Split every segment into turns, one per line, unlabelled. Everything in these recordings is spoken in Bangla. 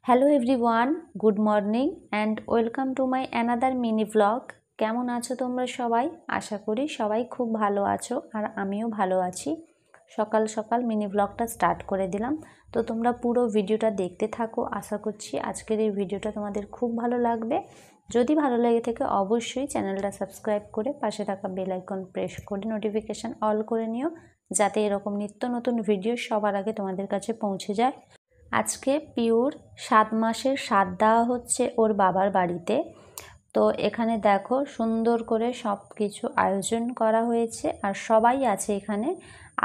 Hello everyone, good morning and welcome to my another mini vlog. কেমন আছো তোমরা সবাই? আশা করি সবাই খুব ভালো আছো আর আমিও ভালো আছি। সকাল সকাল মিনি ভ্লগটা স্টার্ট করে দিলাম, তো তোমরা পুরো ভিডিওটা দেখতে থাকো। আশা করছি আজকের এই ভিডিওটা তোমাদের খুব ভালো লাগবে। যদি ভালো লেগে থাকে অবশ্যই চ্যানেলটা সাবস্ক্রাইব করে পাশে থাকা বেল আইকন প্রেস করে নোটিফিকেশান অল করে নিও, যাতে এরকম নিত্য নতুন ভিডিও সবার আগে তোমাদের কাছে পৌঁছে যায়। আজকে পিউর 7 মাসের স্বাদ দেওয়া হচ্ছে ওর বাবার বাড়িতে। তো এখানে দেখো সুন্দর করে সব কিছু আয়োজন করা হয়েছে আর সবাই আছে এখানে।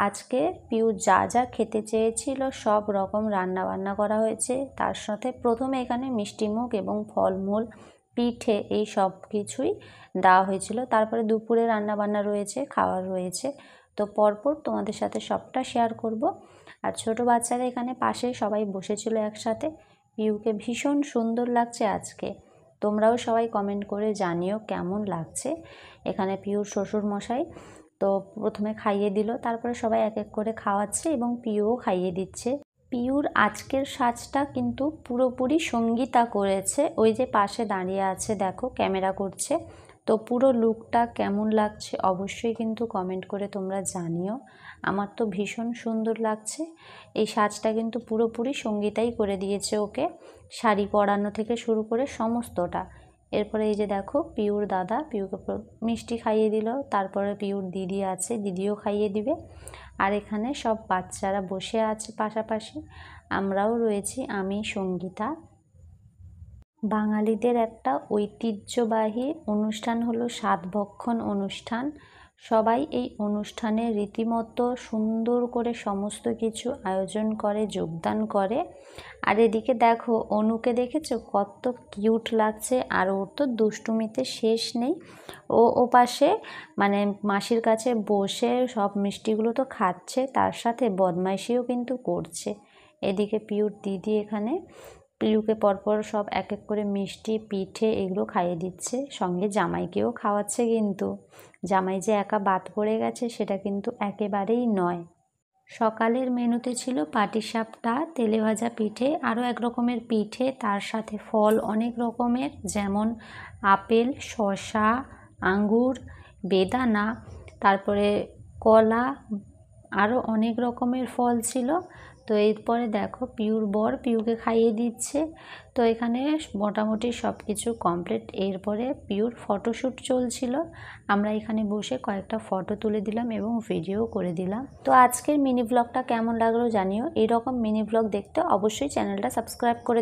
আজকে পিউ যা যা খেতে চেয়েছিল সব রকম রান্না বান্না করা হয়েছে। তার সাথে প্রথমে এখানে মিষ্টিমুখ এবং ফলমূল, পিঠে এই সব কিছুই দেওয়া হয়েছিল। তারপরে দুপুরে রান্না বান্না রয়েছে, খাওয়ার রয়েছে। তো পরপর তোমাদের সাথে সবটা শেয়ার করব। আর ছোট বাচ্চারা এখানে পাশে সবাই বসেছিল একসাথে। পিউকে ভীষণ সুন্দর লাগছে আজকে। তোমরাও সবাই কমেন্ট করে জানিও কেমন লাগছে। এখানে পিউর শ্বশুর মশাই তো প্রথমে খাইয়ে দিল, তারপরে সবাই এক এক করে খাওয়াচ্ছে এবং পিউও খাইয়ে দিচ্ছে। পিউর আজকের সাজটা কিন্তু পুরোপুরি সঙ্গীতা করেছে। ওই যে পাশে দাঁড়িয়ে আছে দেখো, ক্যামেরা করছে। তো পুরো লুকটা কেমন লাগছে অবশ্যই কিন্তু কমেন্ট করে তোমরা জানিও। আমার তো ভীষণ সুন্দর লাগছে। এই সাজটা কিন্তু পুরোপুরি সঙ্গীতাই করে দিয়েছে ওকে, শাড়ি পরানো থেকে শুরু করে সমস্তটা। এরপরে এই যে দেখো পিউর দাদা পিউকে মিষ্টি খাইয়ে দিল, তারপরে পিউর দিদি আছে, দিদিও খাইয়ে দিবে। আর এখানে সব বাচ্চারা বসে আছে পাশাপাশি, আমরাও রয়েছি, আমি সঙ্গীতা। বাঙালিদের একটা ঐতিহ্যবাহী অনুষ্ঠান হলো সাতভক্ষণ অনুষ্ঠান। সবাই এই অনুষ্ঠানে রীতিমতো সুন্দর করে সমস্ত কিছু আয়োজন করে, যোগদান করে। আর এদিকে দেখো অনুকে দেখেছো কত কিউট লাগছে, আর ওর তো দুষ্টুমিতে শেষ নেই। ও পাশে মানে মাসির কাছে বসে সব মিষ্টিগুলো তো খাচ্ছে, তার সাথে বদমাইশিও কিন্তু করছে। এদিকে পিউর দিদি এখানে পিউকে পরপর সব এক এক করে মিষ্টি, পিঠে এগুলো খাইয়ে দিচ্ছে, সঙ্গে জামাইকেও খাওয়াচ্ছে। কিন্তু জামাই যে একা বাদ পড়ে গেছে সেটা কিন্তু একেবারেই নয়। সকালের মেনুতে ছিল পাটিসাপটা, তেলে ভাজা পিঠে, আরও এক রকমের পিঠে, তার সাথে ফল অনেক রকমের, যেমন আপেল, শসা, আঙ্গুর, বেদানা, তারপরে কলা, আরও অনেক রকমের ফল ছিল। তো এরপরে দেখো পিউর বর পিউকে খাইয়ে দিচ্ছে। তো এখানে মোটামুটি সব কিছু কমপ্লিট। এরপরে পিউর ফটোশ্যুট চলছিল, আমরা এখানে বসে কয়েকটা ফটো তুলে দিলাম এবং ভিডিও করে দিলাম। তো আজকের মিনি ব্লগটা কেমন লাগলো জানিও। এইরকম মিনি ব্লগ দেখতে অবশ্যই চ্যানেলটা সাবস্ক্রাইব করে